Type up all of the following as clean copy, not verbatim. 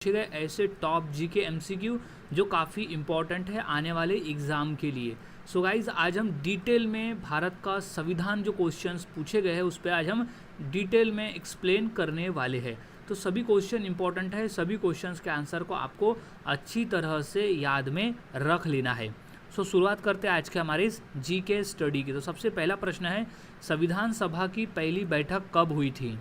पूछे गए ऐसे टॉप जीके एमसीक्यू जो काफ़ी इम्पॉर्टेंट है आने वाले एग्ज़ाम के लिए। सो गाइज आज हम डिटेल में भारत का संविधान जो क्वेश्चंस पूछे गए हैं उस पर आज हम डिटेल में एक्सप्लेन करने वाले हैं। तो सभी क्वेश्चन इंपॉर्टेंट है, सभी क्वेश्चंस के आंसर को आपको अच्छी तरह से याद में रख लेना है। सो शुरुआत करते हैं आज के हमारे इस जीके स्टडी की। तो सबसे पहला प्रश्न है, संविधान सभा की पहली बैठक कब हुई थी?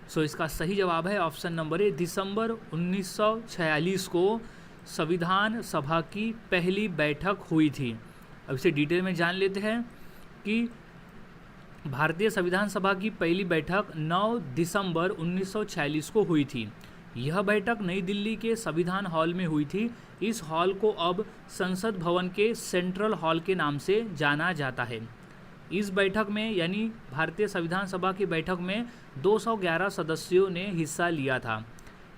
सो इसका सही जवाब है ऑप्शन नंबर ए, दिसंबर 1946 को संविधान सभा की पहली बैठक हुई थी। अब इसे डिटेल में जान लेते हैं कि भारतीय संविधान सभा की पहली बैठक 9 दिसंबर 1946 को हुई थी। यह बैठक नई दिल्ली के संविधान हॉल में हुई थी। इस हॉल को अब संसद भवन के सेंट्रल हॉल के नाम से जाना जाता है। इस बैठक में यानी भारतीय संविधान सभा की बैठक में 211 सदस्यों ने हिस्सा लिया था।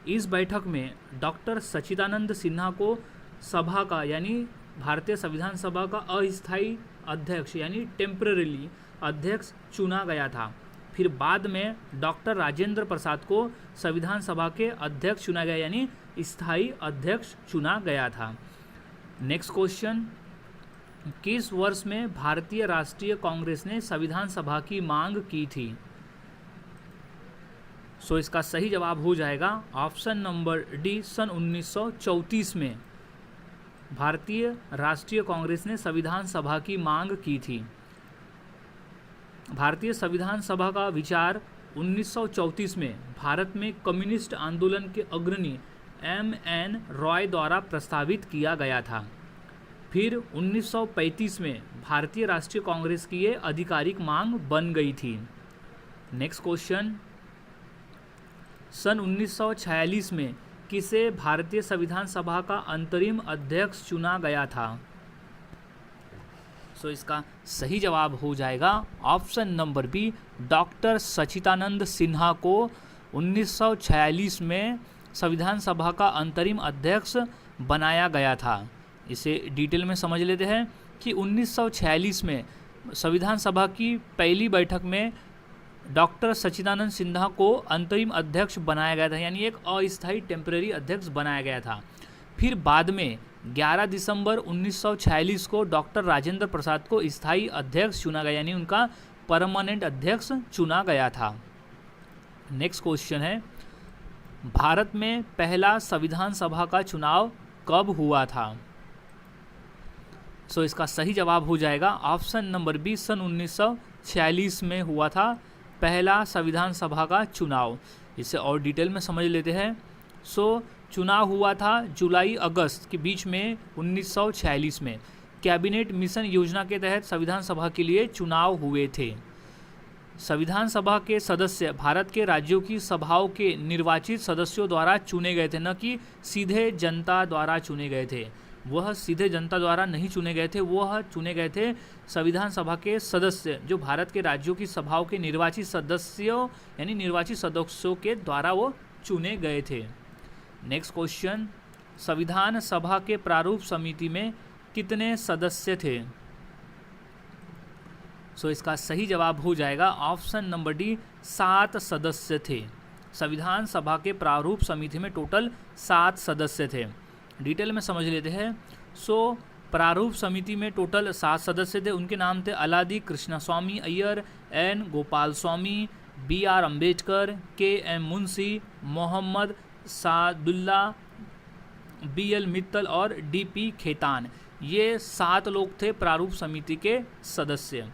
इस बैठक में डॉक्टर सच्चिदानंद सिन्हा को सभा का यानी भारतीय संविधान सभा का अस्थायी अध्यक्ष यानी टेम्पररी अध्यक्ष चुना गया था। फिर बाद में डॉक्टर राजेंद्र प्रसाद को संविधान सभा के अध्यक्ष चुना गया यानी स्थायी अध्यक्ष चुना गया था। नेक्स्ट क्वेश्चन, किस वर्ष में भारतीय राष्ट्रीय कांग्रेस ने संविधान सभा की मांग की थी? सो इसका सही जवाब हो जाएगा ऑप्शन नंबर डी, सन 1934 में भारतीय राष्ट्रीय कांग्रेस ने संविधान सभा की मांग की थी। भारतीय संविधान सभा का विचार 1934 में भारत में कम्युनिस्ट आंदोलन के अग्रणी M.N. रॉय द्वारा प्रस्तावित किया गया था। फिर 1935 में भारतीय राष्ट्रीय कांग्रेस की ये आधिकारिक मांग बन गई थी। नेक्स्ट क्वेश्चन, सन 1946 में किसे भारतीय संविधान सभा का अंतरिम अध्यक्ष चुना गया था? सो इसका सही जवाब हो जाएगा ऑप्शन नंबर बी, डॉक्टर सच्चिदानंद सिन्हा को 1946 में संविधान सभा का अंतरिम अध्यक्ष बनाया गया था। इसे डिटेल में समझ लेते हैं कि 1946 में संविधान सभा की पहली बैठक में डॉक्टर सच्चिदानंद सिन्हा को अंतरिम अध्यक्ष बनाया गया था यानी एक अस्थायी टेम्पररी अध्यक्ष बनाया गया था। फिर बाद में 11 दिसंबर 1946 को डॉक्टर राजेंद्र प्रसाद को स्थायी अध्यक्ष चुना गया यानी उनका परमानेंट अध्यक्ष चुना गया था। नेक्स्ट क्वेश्चन है, भारत में पहला संविधान सभा का चुनाव कब हुआ था? सो इसका सही जवाब हो जाएगा ऑप्शन नंबर बी, सन 1946 में हुआ था पहला संविधान सभा का चुनाव। इसे और डिटेल में समझ लेते हैं। सो चुनाव हुआ था जुलाई अगस्त के बीच में 1946 में। कैबिनेट मिशन योजना के तहत संविधान सभा के लिए चुनाव हुए थे। संविधान सभा के सदस्य भारत के राज्यों की सभाओं के निर्वाचित सदस्यों द्वारा चुने गए थे, न कि सीधे जनता द्वारा चुने गए थे। वह सीधे जनता द्वारा नहीं चुने गए थे, वह चुने गए थे संविधान सभा के सदस्य जो भारत के राज्यों की सभाओं के निर्वाचित सदस्यों यानी निर्वाचित सदस्यों के द्वारा वो चुने गए थे। नेक्स्ट क्वेश्चन, संविधान सभा के प्रारूप समिति में कितने सदस्य थे? सो इसका सही जवाब हो जाएगा ऑप्शन नंबर डी, 7 सदस्य थे। संविधान सभा के प्रारूप समिति में टोटल 7 सदस्य थे। डिटेल में समझ लेते हैं। सो प्रारूप समिति में टोटल 7 सदस्य थे। उनके नाम थे अलादी Krishnaswamy Iyer, N. Gopal Swami, B.R. Ambedkar, K.M. Munshi, Mohammad Sadulla, B.L. Mittal और D.P. खेतान। ये 7 लोग थे प्रारूप समिति के सदस्य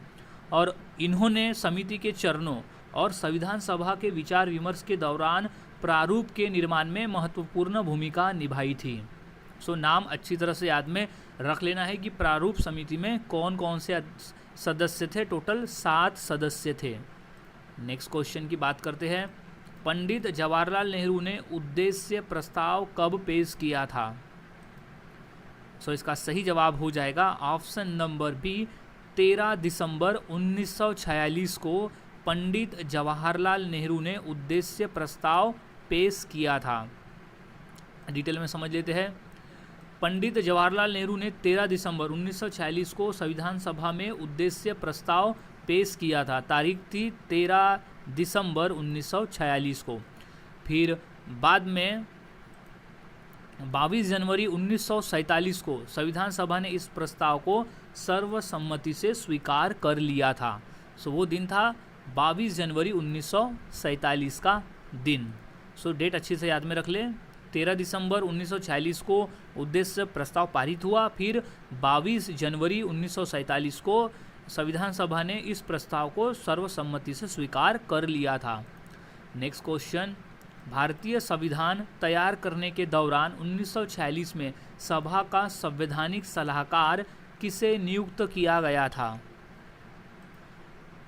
और इन्होंने समिति के चरणों और संविधान सभा के विचार विमर्श के दौरान प्रारूप के निर्माण में महत्वपूर्ण भूमिका निभाई थी। सो नाम अच्छी तरह से याद में रख लेना है कि प्रारूप समिति में कौन कौन से सदस्य थे। टोटल 7 सदस्य थे। नेक्स्ट क्वेश्चन की बात करते हैं, पंडित जवाहरलाल नेहरू ने उद्देश्य प्रस्ताव कब पेश किया था? सो इसका सही जवाब हो जाएगा ऑप्शन नंबर बी, 13 दिसंबर 1946 को पंडित जवाहरलाल नेहरू ने उद्देश्य प्रस्ताव पेश किया था। डिटेल में समझ लेते हैं। पंडित जवाहरलाल नेहरू ने 13 दिसंबर 1946 को संविधान सभा में उद्देश्य प्रस्ताव पेश किया था। तारीख थी 13 दिसंबर 1946 को। फिर बाद में 22 जनवरी 1947 को संविधान सभा ने इस प्रस्ताव को सर्वसम्मति से स्वीकार कर लिया था। सो वो दिन था 22 जनवरी 1947 का दिन। सो डेट अच्छे से याद में रख ले। 13 दिसंबर 1946 को उद्देश्य प्रस्ताव पारित हुआ, फिर 22 जनवरी 1947 को संविधान सभा ने इस प्रस्ताव को सर्वसम्मति से स्वीकार कर लिया था। नेक्स्ट क्वेश्चन, भारतीय संविधान तैयार करने के दौरान 1946 में सभा का संवैधानिक सलाहकार किसे नियुक्त किया गया था?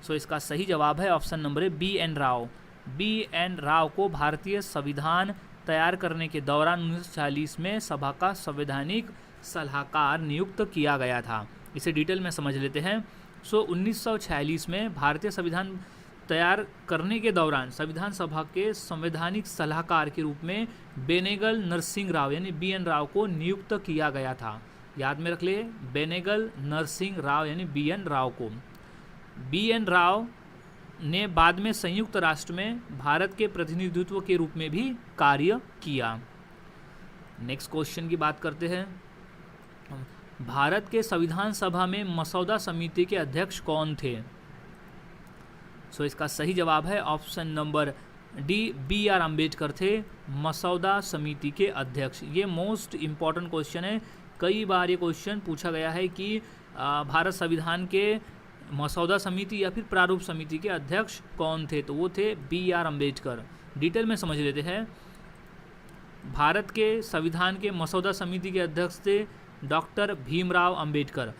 सो इसका सही जवाब है option number A B N Rao. B N Rao को भारतीय संविधान तैयार करने के दौरान 1946 में सभा का संवैधानिक सलाहकार नियुक्त किया गया था। इसे डिटेल में समझ लेते हैं। सो 1946 में भारतीय संविधान तैयार करने के दौरान संविधान सभा के संवैधानिक सलाहकार के रूप में बेनेगल नरसिंह राव यानी बी एन राव को नियुक्त किया गया था। याद में रख ले, बेनेगल नरसिंह राव यानी बी एन राव को। बी एन राव ने बाद में संयुक्त राष्ट्र में भारत के प्रतिनिधित्व के रूप में भी कार्य किया। नेक्स्ट क्वेश्चन की बात करते हैं। भारत के संविधान सभा में मसौदा समिति के अध्यक्ष कौन थे? सो इसका सही जवाब है option number D B R Ambedkar थे मसौदा समिति के अध्यक्ष। ये मोस्ट इम्पॉर्टेंट क्वेश्चन है। कई बार ये क्वेश्चन पूछा गया है कि भारत संविधान के मसौदा समिति या फिर प्रारूप समिति के अध्यक्ष कौन थे, तो वो थे बी आर अम्बेडकर। डिटेल में समझ लेते हैं। भारत के संविधान के मसौदा समिति के अध्यक्ष थे डॉक्टर भीमराव अंबेडकर।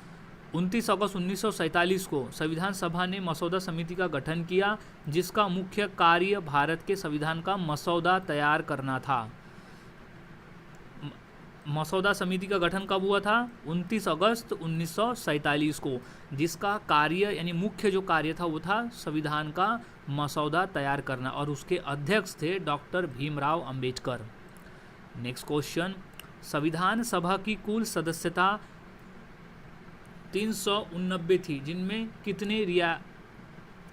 29 अगस्त 1947 को संविधान सभा ने मसौदा समिति का गठन किया, जिसका मुख्य कार्य भारत के संविधान का मसौदा तैयार करना था। मसौदा समिति का गठन कब हुआ था? 29 अगस्त 1947 को, जिसका कार्य यानी मुख्य जो कार्य था वो था संविधान का मसौदा तैयार करना, और उसके अध्यक्ष थे doctor Bhimrao Ambedkar. Next question, संविधान सभा की कुल सदस्यता 389 थी, जिनमें कितने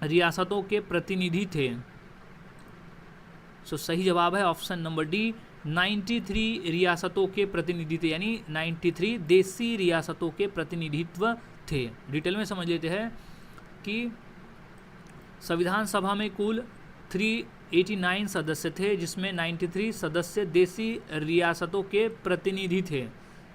रियासतों के प्रतिनिधि थे? सो सही जवाब है ऑप्शन नंबर डी 93 रियासतों के प्रतिनिधि थे, यानी 93 देशी रियासतों के प्रतिनिधित्व थे। डिटेल में समझ लेते हैं कि संविधान सभा में कुल 389 सदस्य थे, जिसमें 93 सदस्य देशी रियासतों के प्रतिनिधि थे।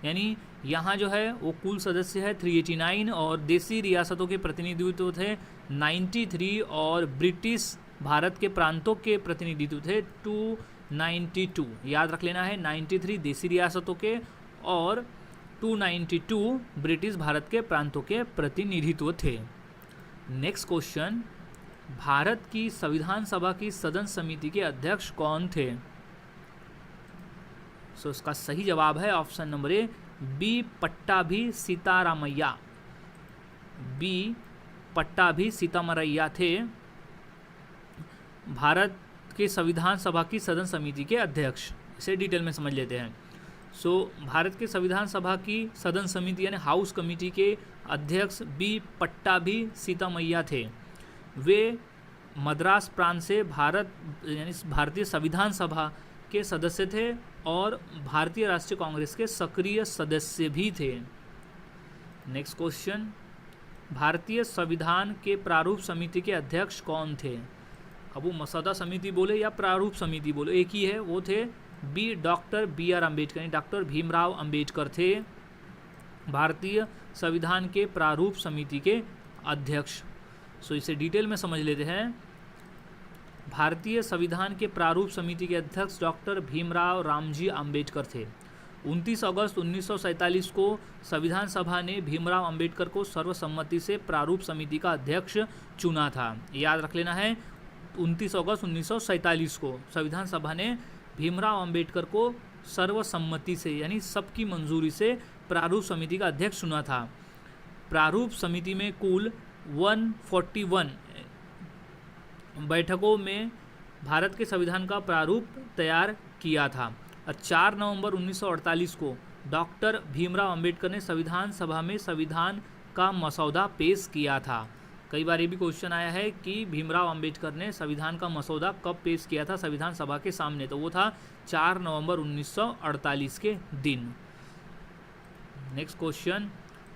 यानी यहाँ जो है वो कुल सदस्य है 389 और देशी रियासतों के प्रतिनिधित्व थे 93 और ब्रिटिश भारत के प्रांतों के प्रतिनिधित्व थे 292। याद रख लेना है, 93 देशी रियासतों के और 292 ब्रिटिश भारत के प्रांतों के प्रतिनिधित्व थे। नेक्स्ट क्वेश्चन, भारत की संविधान सभा की सदन समिति के अध्यक्ष कौन थे? सो इसका सही जवाब है option number A B Pattabhi Sitaramayya. B Pattabhi Sitaramayya थे भारत के संविधान सभा की सदन समिति के अध्यक्ष। इसे डिटेल में समझ लेते हैं। सो भारत के संविधान सभा की सदन समिति यानी हाउस कमेटी के अध्यक्ष बी पट्टाभी सीतारामैया थे। वे मद्रास प्रांत से भारत यानी भारतीय संविधान सभा के सदस्य थे और भारतीय राष्ट्रीय कांग्रेस के सक्रिय सदस्य भी थे। नेक्स्ट क्वेश्चन, भारतीय संविधान के प्रारूप समिति के अध्यक्ष कौन थे? अब वो मसौदा समिति बोले या प्रारूप समिति बोले, एक ही है, वो थे B doctor B R Ambedkar, doctor Bhimrao Ambedkar थे भारतीय संविधान के प्रारूप समिति के अध्यक्ष। सो इसे डिटेल में समझ लेते हैं। भारतीय संविधान के प्रारूप समिति के अध्यक्ष डॉक्टर भीमराव रामजी अंबेडकर थे। 29 अगस्त 1947 को संविधान सभा ने भीमराव अंबेडकर को सर्वसम्मति से प्रारूप समिति का अध्यक्ष चुना था। याद रख लेना है, 29 अगस्त 1947 को संविधान सभा ने भीमराव अंबेडकर को सर्वसम्मति से यानी सबकी मंजूरी से प्रारूप समिति का अध्यक्ष चुना था। प्रारूप समिति में कुल 141 बैठकों में भारत के संविधान का प्रारूप तैयार किया था। 4 नवंबर 1948 को डॉक्टर भीमराव अंबेडकर ने संविधान सभा में संविधान का मसौदा पेश किया था। कई बार ये भी क्वेश्चन आया है कि भीमराव अंबेडकर ने संविधान का मसौदा कब पेश किया था संविधान सभा के सामने, तो वो था 4 नवंबर 1948 के दिन। नेक्स्ट क्वेश्चन,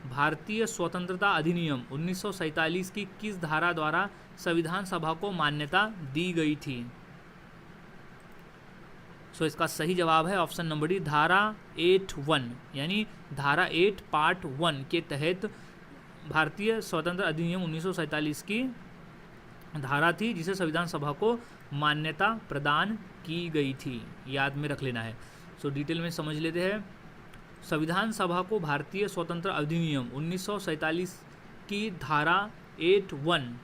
भारतीय स्वतंत्रता अधिनियम 1947 की किस धारा द्वारा संविधान सभा को मान्यता दी गई थी? सो इसका सही जवाब है ऑप्शन नंबर डी, धारा 8(1), यानी धारा 8 पार्ट 1 के तहत भारतीय स्वतंत्रता अधिनियम 1947 की धारा थी जिसे संविधान सभा को मान्यता प्रदान की गई थी, याद में रख लेना है। सो डिटेल में समझ लेते हैं। संविधान सभा को भारतीय स्वतंत्रता अधिनियम 1947 की धारा 8(1)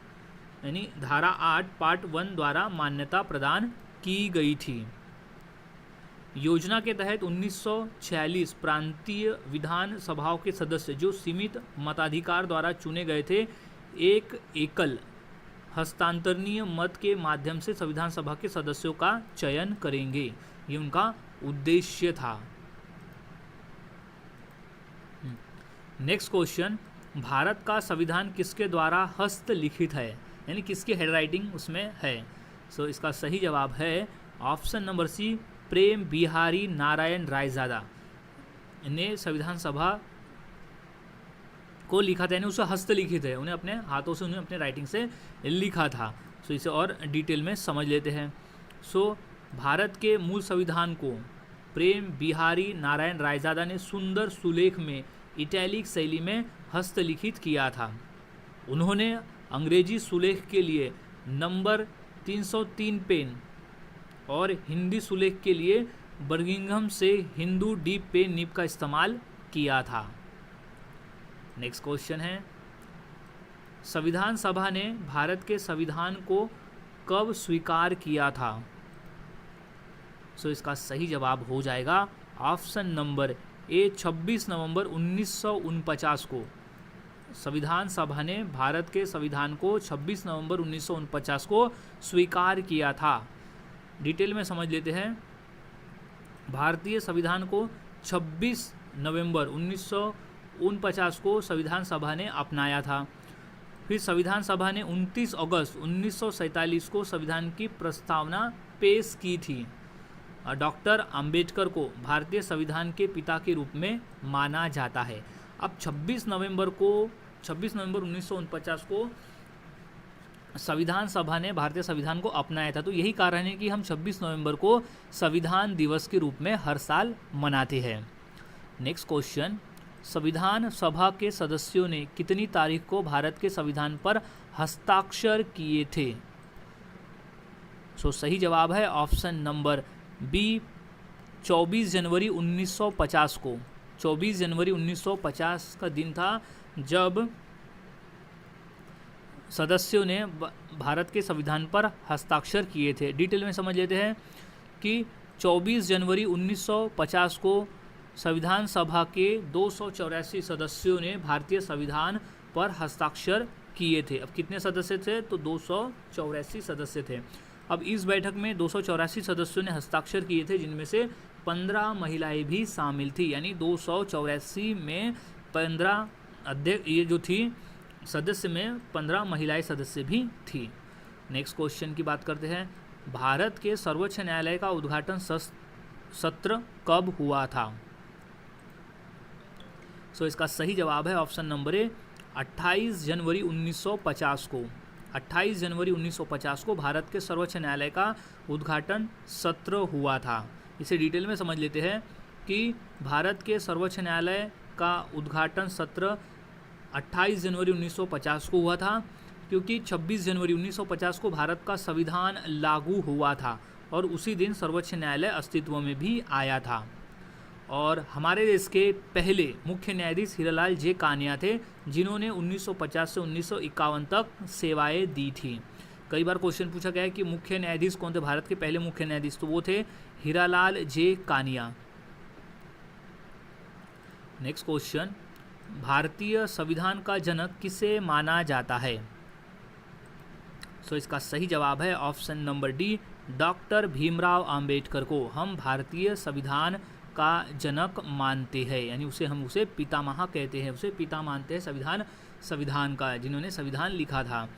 यानी धारा 8 पार्ट 1 द्वारा मान्यता प्रदान की गई थी। योजना के तहत 1946 प्रांतीय विधान सभाओं के सदस्य जो सीमित मताधिकार द्वारा चुने गए थे, एक एकल हस्तांतरणीय मत के माध्यम से संविधान सभा के सदस्यों का चयन करेंगे। ये उनका उद्देश्य था। नेक्स्ट क्वेश्चन, भारत का संविधान किसके द्वारा हस्तलिखित है, यानी किसकी हैंडराइटिंग उसमें है? सो इसका सही जवाब है ऑप्शन नंबर सी, प्रेम बिहारी नारायण रायजादा ने संविधान सभा को लिखा था, यानी उसे हस्तलिखित है, उन्हें अपने हाथों से, उन्हें अपने राइटिंग से लिखा था। सो इसे और डिटेल में समझ लेते हैं। सो भारत के मूल संविधान को प्रेम बिहारी नारायण रायजादा ने सुंदर सुलेख में इटैलिक शैली में हस्तलिखित किया था। उन्होंने अंग्रेजी सुलेख के लिए नंबर 303 पेन और हिंदी सुलेख के लिए बर्मिंघम से हिंदू डीप पेन निब का इस्तेमाल किया था। नेक्स्ट क्वेश्चन है, संविधान सभा ने भारत के संविधान को कब स्वीकार किया था? सो इसका सही जवाब हो जाएगा ऑप्शन नंबर ए, 26 नवंबर 1949 को। संविधान सभा ने भारत के संविधान को 26 नवंबर 1949 को स्वीकार किया था। डिटेल में समझ लेते हैं। भारतीय संविधान को 26 नवंबर 1949 को संविधान सभा ने अपनाया था। फिर संविधान सभा ने 29 अगस्त 1947 को संविधान की प्रस्तावना पेश की थी। डॉक्टर अंबेडकर को भारतीय संविधान के पिता के रूप में माना जाता है। अब 26 नवंबर 1949 को संविधान सभा ने भारतीय संविधान को अपनाया था, तो यही कारण है कि हम 26 नवंबर को संविधान दिवस के रूप में हर साल मनाते हैं। नेक्स्ट क्वेश्चन, संविधान सभा के सदस्यों ने कितनी तारीख को भारत के संविधान पर हस्ताक्षर किए थे? सो सही जवाब है ऑप्शन नंबर बी, 24 जनवरी 1950 को। 24 जनवरी 1950 का दिन था जब सदस्यों ने भारत के संविधान पर हस्ताक्षर किए थे। डिटेल में समझ लेते हैं कि 24 जनवरी 1950 को संविधान सभा के 284 सदस्यों ने भारतीय संविधान पर हस्ताक्षर किए थे। अब कितने सदस्य थे? तो 284 सदस्य थे। अब इस बैठक में 284 सदस्यों ने हस्ताक्षर किए थे, जिनमें से 15 महिलाएं भी शामिल थी, यानी 284 में 15 अध्यक्ष ये जो थी सदस्य में 15 महिलाएं सदस्य भी थी। नेक्स्ट क्वेश्चन की बात करते हैं। भारत के सर्वोच्च न्यायालय का उद्घाटन सत्र कब हुआ था? सो इसका सही जवाब है ऑप्शन नंबर ए, 28 जनवरी 1950 को। 28 जनवरी 1950 को भारत के सर्वोच्च न्यायालय का उद्घाटन सत्र हुआ था। इसे डिटेल में समझ लेते हैं कि भारत के सर्वोच्च न्यायालय का उद्घाटन सत्र 28 जनवरी 1950 को हुआ था, क्योंकि 26 जनवरी 1950 को भारत का संविधान लागू हुआ था और उसी दिन सर्वोच्च न्यायालय अस्तित्व में भी आया था। और हमारे देश के पहले मुख्य न्यायाधीश हीरालाल जे कानिया थे, जिन्होंने 1950 से 1951 तक सेवाएं दी थी। कई बार क्वेश्चन पूछा गया है कि मुख्य न्यायाधीश कौन थे, भारत के पहले मुख्य न्यायाधीश, तो वो थे हीरालाल जे कानिया। नेक्स्ट क्वेश्चन, भारतीय संविधान का जनक किसे माना जाता है? सो इसका सही जवाब है option number D, doctor Bhimrao Ambedkar को हम भारतीय संविधान का जनक मानते हैं, यानी हम उसे पितामह कहते हैं, उसे पिता मानते हैं संविधान का, जिन्होंने संविधान लिखा था।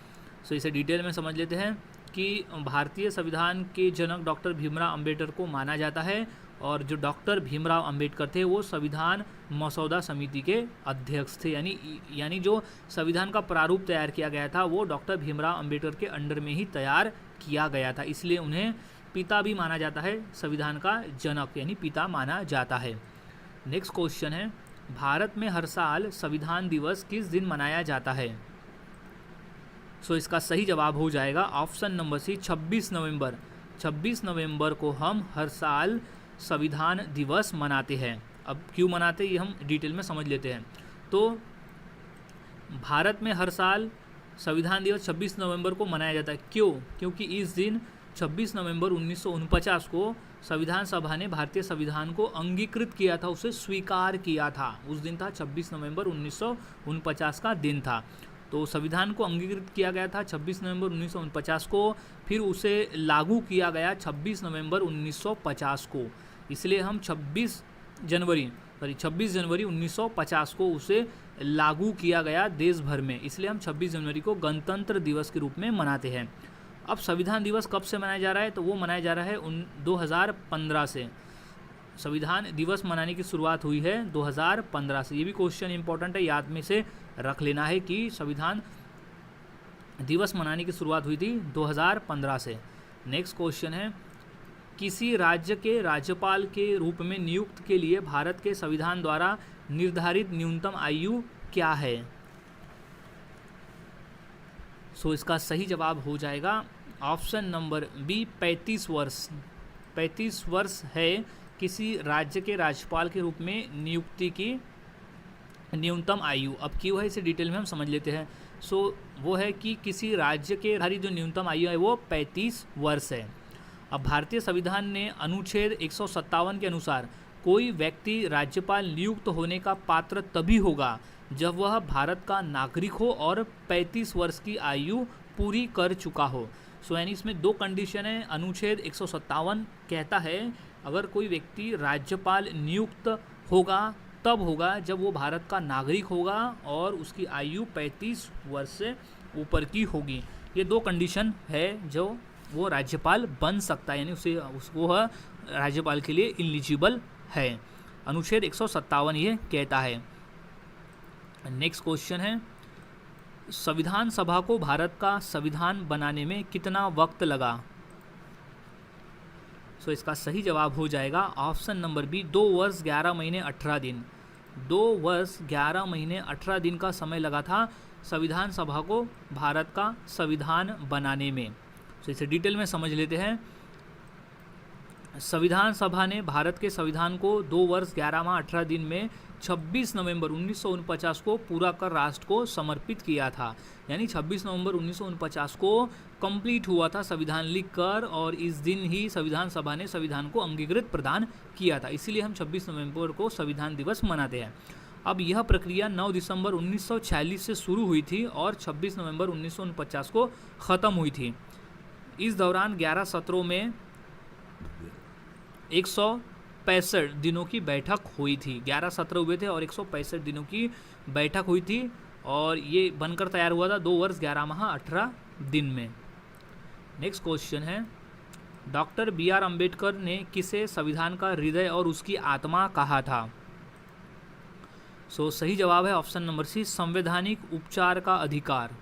सो इसे डिटेल में समझ लेते हैं कि भारतीय संविधान के जनक डॉक्टर भीमराव अंबेडकर को माना जाता है, और जो डॉक्टर भीमराव अंबेडकर थे वो संविधान मसौदा समिति के अध्यक्ष थे, यानी जो संविधान का प्रारूप तैयार किया गया था वो डॉक्टर भीमराव अंबेडकर के अंडर में ही तैयार किया गया था, इसलिए उन्हें पिता भी माना जाता है, संविधान का जनक यानी पिता माना जाता है। नेक्स्ट क्वेश्चन है, भारत में हर साल संविधान दिवस किस दिन मनाया जाता है? सो इसका सही जवाब हो जाएगा ऑप्शन नंबर सी 26 नवंबर। 26 नवंबर को हम हर साल संविधान दिवस मनाते हैं। अब क्यों मनाते हैं ये हम डिटेल में समझ लेते हैं। तो भारत में हर साल संविधान दिवस 26 नवंबर को मनाया जाता है। क्यों? क्योंकि इस दिन 26 नवंबर 1949 को संविधान सभा ने भारतीय संविधान को अंगीकृत किया था, उसे स्वीकार किया था। उस दिन था 26 नवंबर 1949 का दिन था। तो संविधान को अंगीकृत किया गया था 26 नवंबर 1949 को, फिर उसे लागू किया गया 26 नवंबर 1950 को। इसलिए हम 26 जनवरी 1950 को उसे लागू किया गया देश भर में, इसलिए हम 26 जनवरी को गणतंत्र दिवस के रूप में मनाते हैं। अब संविधान दिवस कब से मनाया जा रहा है? तो वो मनाया जा रहा है 2015 से। संविधान दिवस मनाने की शुरुआत हुई है 2015 से। ये भी क्वेश्चन इंपॉर्टेंट है, याद में से रख लेना है कि संविधान दिवस मनाने की शुरुआत हुई थी 2015 से। नेक्स्ट क्वेश्चन है, किसी राज्य के राज्यपाल के रूप में नियुक्त के लिए भारत के संविधान द्वारा निर्धारित न्यूनतम आयु क्या है? सो इसका सही जवाब हो जाएगा ऑप्शन नंबर बी 35 वर्ष। 35 वर्ष है किसी राज्य के राज्यपाल के रूप में नियुक्ति की न्यूनतम आयु। अब क्यों है इसे डिटेल में हम समझ लेते हैं। सो वो है कि किसी राज्य के हमारी जो न्यूनतम आयु है वो 35 वर्ष है। अब भारतीय संविधान ने अनुच्छेद 157 के अनुसार कोई व्यक्ति राज्यपाल नियुक्त होने का पात्र तभी होगा जब वह भारत का नागरिक हो और 35 वर्ष की आयु पूरी कर चुका हो। सो यानी इसमें दो कंडीशन है। अनुच्छेद 157 कहता है अगर कोई व्यक्ति राज्यपाल नियुक्त होगा तब होगा जब वो भारत का नागरिक होगा और उसकी आयु 35 वर्ष से ऊपर की होगी। ये दो कंडीशन है जो वो राज्यपाल बन सकता है, यानी वो राज्यपाल के लिए एलिजिबल है। अनुच्छेद 157 ये कहता है। नेक्स्ट क्वेश्चन है, संविधान सभा को भारत का संविधान बनाने में कितना वक्त लगा? सो इसका सही जवाब हो जाएगा ऑप्शन नंबर बी 2 वर्ष 11 महीने 18 दिन। 2 वर्ष 11 महीने 18 दिन का समय लगा था संविधान सभा को भारत का संविधान बनाने में। तो इसे डिटेल में समझ लेते हैं। संविधान सभा ने भारत के संविधान को 2 वर्ष 11 माह 18 दिन में 26 नवंबर 1949 को पूरा कर राष्ट्र को समर्पित किया था। यानी 26 नवंबर 1949 को कंप्लीट हुआ था संविधान लिखकर, और इस दिन ही संविधान सभा ने संविधान को अंगीकृत प्रदान किया था। इसीलिए हम 26 नवंबर को संविधान दिवस मनाते हैं। अब यह प्रक्रिया 9 दिसंबर 1946 से शुरू हुई थी और 26 नवंबर 1949 को ख़त्म हुई थी। इस दौरान 11 सत्रों में 165 दिनों की बैठक हुई थी। 11 सत्र हुए थे और 165 दिनों की बैठक हुई थी, और ये बनकर तैयार हुआ था 2 वर्ष 11 माह 18 दिन में। नेक्स्ट क्वेश्चन है, डॉक्टर BR अम्बेडकर ने किसे संविधान का हृदय और उसकी आत्मा कहा था? सो सही जवाब है ऑप्शन नंबर सी संवैधानिक उपचार का अधिकार।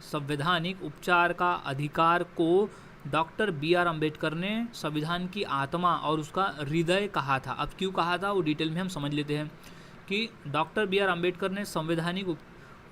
संवैधानिक उपचार का अधिकार को डॉक्टर BR अम्बेडकर ने संविधान की आत्मा और उसका हृदय कहा था। अब क्यों कहा था वो डिटेल में हम समझ लेते हैं कि डॉक्टर BR अम्बेडकर ने संवैधानिक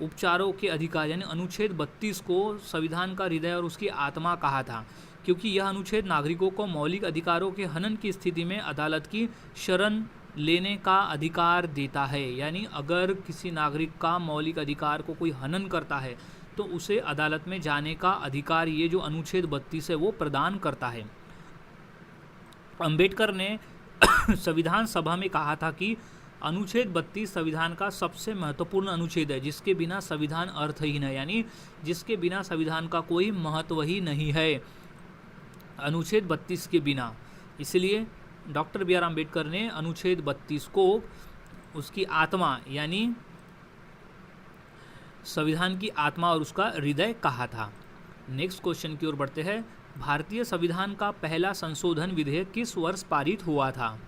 उपचारों के अधिकार यानी अनुच्छेद 32 को संविधान का हृदय और उसकी आत्मा कहा था, क्योंकि यह अनुच्छेद नागरिकों को मौलिक अधिकारों के हनन की स्थिति में अदालत की शरण लेने का अधिकार देता है। यानी अगर किसी नागरिक का मौलिक अधिकार को कोई हनन करता है तो उसे अदालत में जाने का अधिकार ये जो अनुच्छेद 32 है वो प्रदान करता है। अंबेडकर ने संविधान सभा में कहा था कि अनुच्छेद 32 संविधान का सबसे महत्वपूर्ण अनुच्छेद है, जिसके बिना संविधान अर्थहीन है, यानी जिसके बिना संविधान का कोई महत्व ही नहीं है अनुच्छेद 32 के बिना। इसलिए डॉक्टर बी आर अम्बेडकर ने अनुच्छेद 32 को उसकी आत्मा यानी संविधान की आत्मा और उसका हृदय कहा था। नेक्स्ट क्वेश्चन की ओर बढ़ते हैं। भारतीय संविधान का पहला संशोधन विधेयक किस वर्ष पारित हुआ था?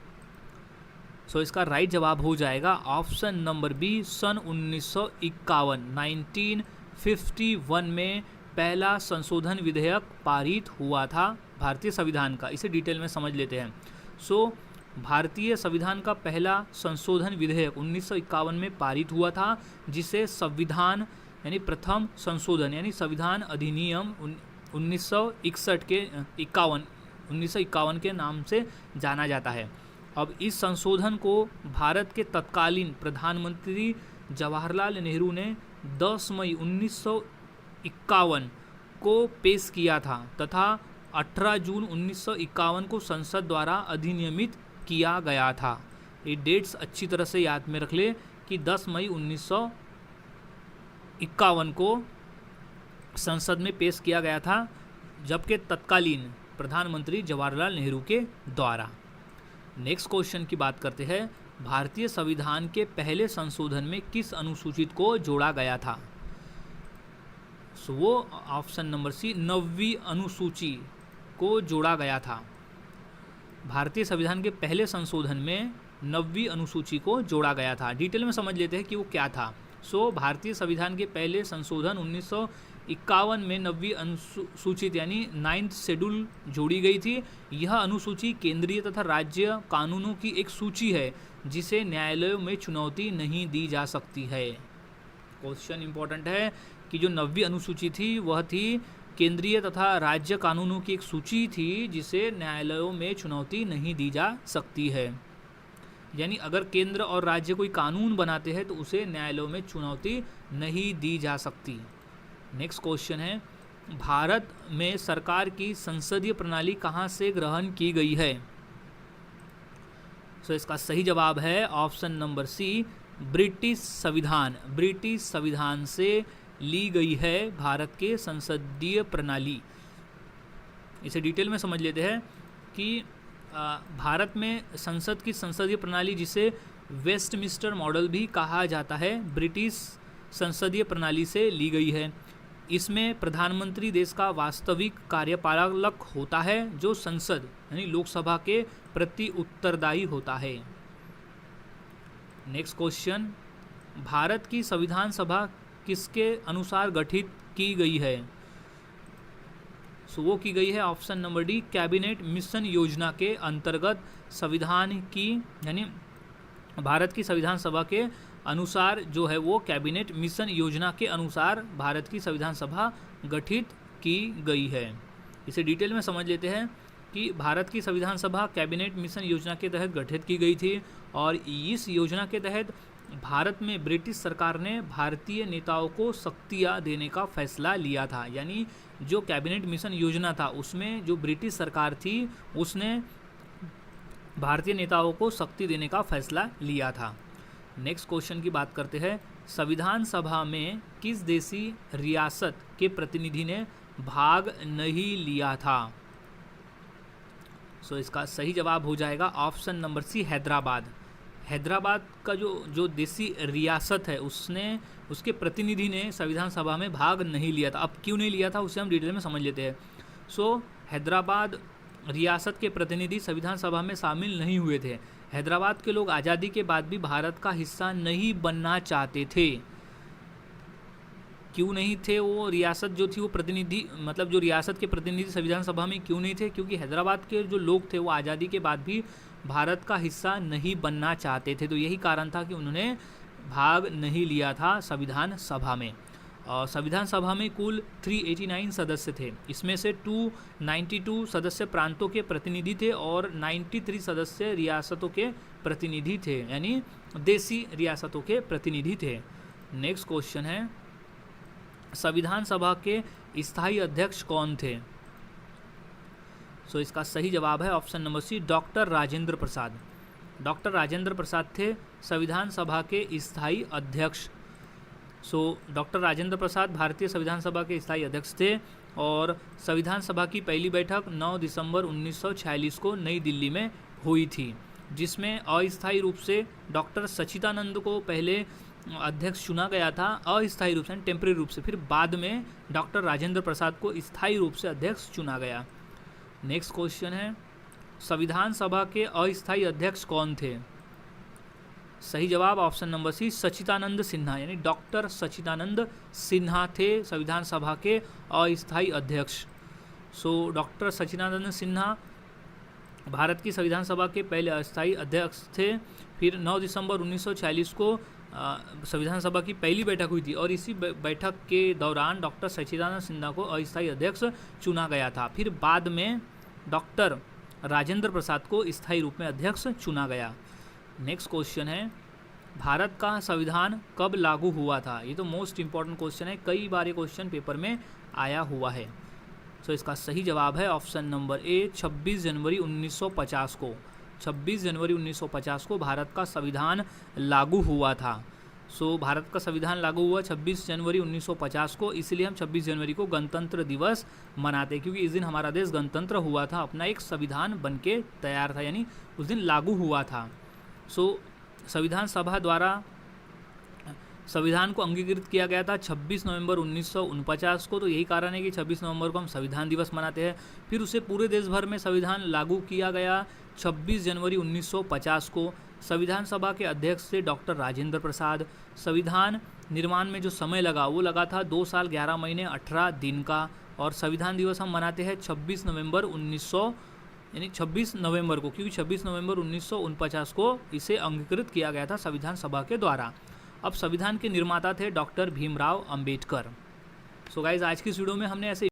सो इसका राइट जवाब हो जाएगा ऑप्शन नंबर बी, सन 1951 1951 में पहला संशोधन विधेयक पारित हुआ था भारतीय संविधान का। इसे डिटेल में समझ लेते हैं। सो भारतीय संविधान का पहला संशोधन विधेयक 1951 में पारित हुआ था, जिसे संविधान यानी प्रथम संशोधन यानी संविधान अधिनियम 1951 के नाम से जाना जाता है। अब इस संशोधन को भारत के तत्कालीन प्रधानमंत्री जवाहरलाल नेहरू ने 10 मई 1951 को पेश किया था तथा 18 जून 1951 को संसद द्वारा अधिनियमित किया गया था। ये डेट्स अच्छी तरह से याद में रख ले कि 10 मई 1951 को संसद में पेश किया गया था, जबकि तत्कालीन प्रधानमंत्री जवाहरलाल नेहरू के द्वारा। नेक्स्ट क्वेश्चन की बात करते हैं। भारतीय संविधान के पहले संशोधन में किस अनुसूचित को जोड़ा गया था? सो वो ऑप्शन नंबर सी, 9वीं अनुसूची को जोड़ा गया था। भारतीय संविधान के पहले संशोधन में 9वीं अनुसूची को जोड़ा गया था। डिटेल में समझ लेते हैं कि वो क्या था। सो भारतीय संविधान के पहले संशोधन 1951 में 9वीं अनुसूचित यानी 9th शेड्यूल जोड़ी गई थी। यह अनुसूची केंद्रीय तथा राज्य कानूनों की एक सूची है जिसे न्यायालयों में चुनौती नहीं दी जा सकती है। क्वेश्चन इंपॉर्टेंट है कि जो 9वीं अनुसूची थी वह थी केंद्रीय तथा राज्य कानूनों की एक सूची थी जिसे न्यायालयों में चुनौती नहीं दी जा सकती है। यानी अगर केंद्र और राज्य कोई कानून बनाते हैं तो उसे न्यायालयों में चुनौती नहीं दी जा सकती। नेक्स्ट क्वेश्चन है, भारत में सरकार की संसदीय प्रणाली कहाँ से ग्रहण की गई है? सो इसका सही जवाब है ऑप्शन नंबर सी, ब्रिटिश संविधान। ब्रिटिश संविधान से ली गई है भारत के संसदीय प्रणाली। इसे डिटेल में समझ लेते हैं कि भारत में संसद की संसदीय प्रणाली, जिसे वेस्टमिंस्टर मॉडल भी कहा जाता है, ब्रिटिश संसदीय प्रणाली से ली गई है। इसमें प्रधानमंत्री देश का वास्तविक कार्यपालक होता है, जो संसद यानी लोकसभा के प्रति उत्तरदायी होता है। नेक्स्ट क्वेश्चन, भारत की संविधान सभा किसके अनुसार गठित की गई है? सो वो की गई है option number D, cabinet mission योजना के अंतर्गत संविधान की यानी भारत की संविधान सभा के अनुसार जो है वो कैबिनेट मिशन योजना के अनुसार भारत की संविधान सभा गठित की गई है। इसे डिटेल में समझ लेते हैं कि भारत की संविधान सभा कैबिनेट मिशन योजना के तहत गठित की गई थी और इस योजना के तहत भारत में ब्रिटिश सरकार ने भारतीय नेताओं को शक्तियाँ देने का फैसला लिया था। यानी जो कैबिनेट मिशन योजना था उसमें जो ब्रिटिश सरकार थी उसने भारतीय नेताओं को शक्ति देने का फैसला लिया था। नेक्स्ट क्वेश्चन की बात करते हैं, संविधान सभा में किस देशी रियासत के प्रतिनिधि ने भाग नहीं लिया था? सो इसका सही जवाब हो जाएगा option number C, Hyderabad. Hyderabad का जो देशी रियासत है उसके प्रतिनिधि ने संविधान सभा में भाग नहीं लिया था। अब क्यों नहीं लिया था उसे हम डिटेल में समझ लेते हैं। सो हैदराबाद रियासत के प्रतिनिधि संविधान सभा में शामिल नहीं हुए थे। हैदराबाद के लोग आज़ादी के बाद भी भारत का हिस्सा नहीं बनना चाहते थे। क्यों नहीं थे? वो रियासत जो थी वो प्रतिनिधि मतलब जो रियासत के प्रतिनिधि संविधान सभा में क्यों नहीं थे? क्योंकि हैदराबाद के जो लोग थे वो आज़ादी के बाद भी भारत का हिस्सा नहीं बनना चाहते थे। तो यही कारण था कि उन्होंने भाग नहीं लिया था संविधान सभा में। और संविधान सभा में कुल 389 सदस्य थे। इसमें से 292 सदस्य प्रांतों के प्रतिनिधि थे और 93 सदस्य रियासतों के प्रतिनिधि थे, यानी देशी रियासतों के प्रतिनिधि थे। नेक्स्ट क्वेश्चन है, संविधान सभा के स्थायी अध्यक्ष कौन थे? सो इसका सही जवाब है option number C, doctor Rajendra Prasad. Doctor Rajendra Prasad थे संविधान सभा के स्थायी अध्यक्ष। सो डॉक्टर राजेंद्र प्रसाद भारतीय संविधान सभा के स्थायी अध्यक्ष थे और संविधान सभा की पहली बैठक 9 दिसंबर 1946 को नई दिल्ली में हुई थी, जिसमें अस्थायी रूप से डॉक्टर सच्चिदानंद को पहले अध्यक्ष चुना गया था, अस्थायी रूप से टेम्परेरी रूप से, फिर बाद में डॉक्टर राजेंद्र प्रसाद को स्थायी रूप से अध्यक्ष चुना गया। नेक्स्ट क्वेश्चन है, संविधान सभा के अस्थायी अध्यक्ष कौन थे? सही जवाब ऑप्शन नंबर सी, सच्चिदानंद सिन्हा, यानी डॉक्टर सच्चिदानंद सिन्हा थे संविधान सभा के अस्थायी अध्यक्ष। सो डॉक्टर सच्चिदानंद सिन्हा भारत की संविधान सभा के पहले अस्थायी अध्यक्ष थे। फिर 9 दिसंबर 1940 को संविधान सभा की पहली बैठक हुई थी और इसी बैठक के दौरान डॉक्टर सच्चिदानंद सिन्हा को अस्थायी अध्यक्ष चुना गया था। फिर बाद में डॉक्टर राजेंद्र प्रसाद को स्थायी रूप में अध्यक्ष चुना गया। नेक्स्ट क्वेश्चन है, भारत का संविधान कब लागू हुआ था? ये तो मोस्ट इंपॉर्टेंट क्वेश्चन है, कई बार ये क्वेश्चन पेपर में आया हुआ है। सो इसका सही जवाब है ऑप्शन नंबर ए, 26 जनवरी 1950 को। 26 जनवरी 1950 को भारत का संविधान लागू हुआ था। सो भारत का संविधान लागू हुआ 26 जनवरी 1950 को, इसलिए हम 26 जनवरी को गणतंत्र दिवस मनाते हैं, क्योंकि इस दिन हमारा देश गणतंत्र हुआ था, अपना एक संविधान बनके तैयार था, यानी उस दिन लागू हुआ था। सो संविधान सभा द्वारा संविधान को अंगीकृत किया गया था 26 नवंबर 1949 को, तो यही कारण है कि 26 नवंबर को हम संविधान दिवस मनाते हैं। फिर उसे पूरे देश भर में संविधान लागू किया गया 26 जनवरी 1950 को। संविधान सभा के अध्यक्ष थे डॉक्टर राजेंद्र प्रसाद। संविधान निर्माण में जो समय लगा वो लगा था 2 साल 11 महीने 18 दिन का, और संविधान दिवस हम मनाते हैं 26 नवंबर 26 नवंबर को, क्योंकि 26 नवंबर 1949 को इसे अंगीकृत किया गया था संविधान सभा के द्वारा। अब संविधान के निर्माता थे doctor Bhimrao Ambedkar. So guys, आज की इस वीडियो में हमने ऐसे